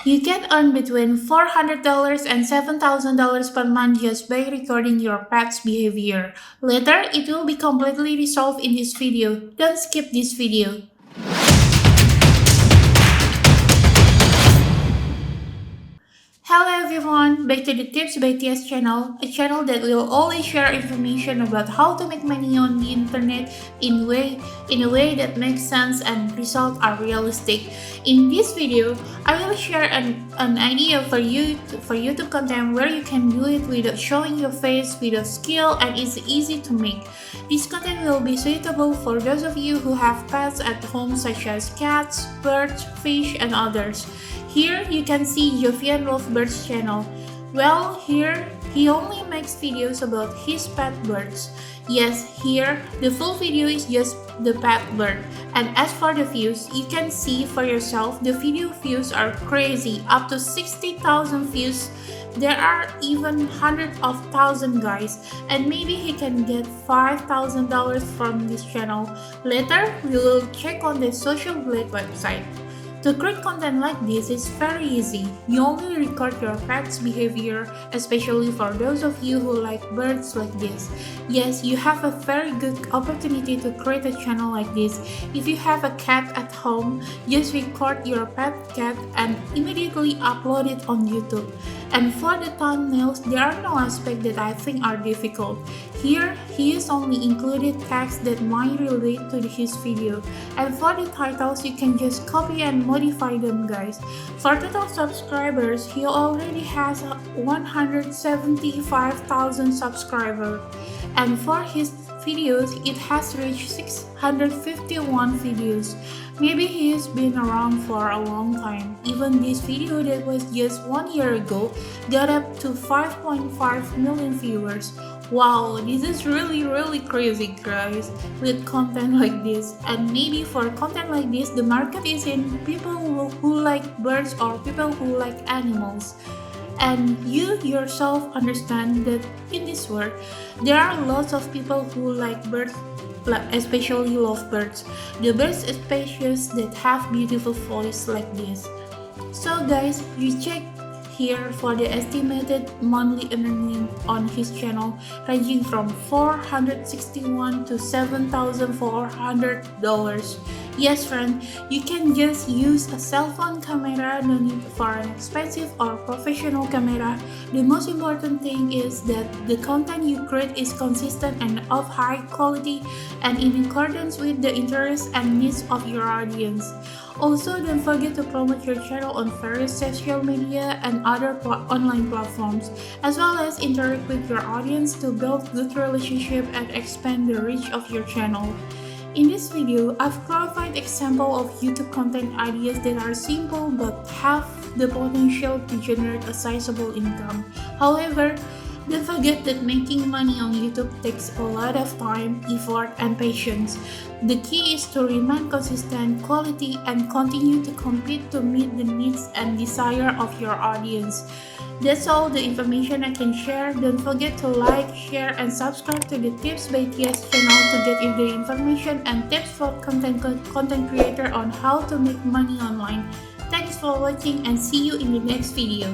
You can earn between $400 and $7,000 per month just by recording your pet's behavior. Later, it will be completely resolved in this video. Don't skip this video. Hello everyone, back to the Tips by Tyas channel, a channel that will always share information about how to make money on the internet in a way that makes sense and results are realistic. In this video, I will share an idea for YouTube content where you can do it without showing your face, with a skill, and it's easy to make. This content will be suitable for those of you who have pets at home such as cats, birds, fish, and others. Here you can see Jovian Lovebirds channel. Well, here he only makes videos about his pet birds. Yes, here the full video is just the pet bird. And as for the views, you can see for yourself the video views are crazy, up to 60,000 views. There are even hundreds of thousands guys, and maybe he can get $5,000 from this channel. Later, we will check on the Social Blade website. To create content like this is very easy. You only record your pet's behavior, especially for those of you who like birds like this. Yes, you have a very good opportunity to create a channel like this. If you have a cat at home, just record your pet cat and immediately upload it on YouTube. And for the thumbnails, there are no aspects that I think are difficult. Here, he has only included text that might relate to his video. And for the titles, you can just copy and modify them guys. For total subscribers, he already has 175,000 subscribers. And for his videos, it has reached 651 videos. Maybe he has been around for a long time. Even this video that was just 1 year ago got up to 5.5 million viewers. Wow, this is really crazy guys with content like this. And maybe for content like this, the market is in people who like birds or people who like animals. And you yourself understand that in this world, there are lots of people who like birds, especially lovebirds, the birds species that have beautiful voice like this. So guys, you check here for the estimated monthly earning on his channel ranging from $461 to $7,400. Yes friend, you can just use a cell phone camera, no need for an expensive or professional camera. The most important thing is that the content you create is consistent and of high quality and in accordance with the interests and needs of your audience. Also, don't forget to promote your channel on various social media and other online platforms, as well as interact with your audience to build good relationship and expand the reach of your channel. In this video, I've clarified example of YouTube content ideas that are simple but have the potential to generate a sizable income. However, don't forget that making money on YouTube takes a lot of time, effort, and patience. The key is to remain consistent, quality, and continue to compete to meet the needs and desire of your audience. That's all the information I can share. Don't forget to like, share, and subscribe to the Tips by Tyas channel to get you the information and tips for content creator on how to make money online. Thanks for watching and see you in the next video.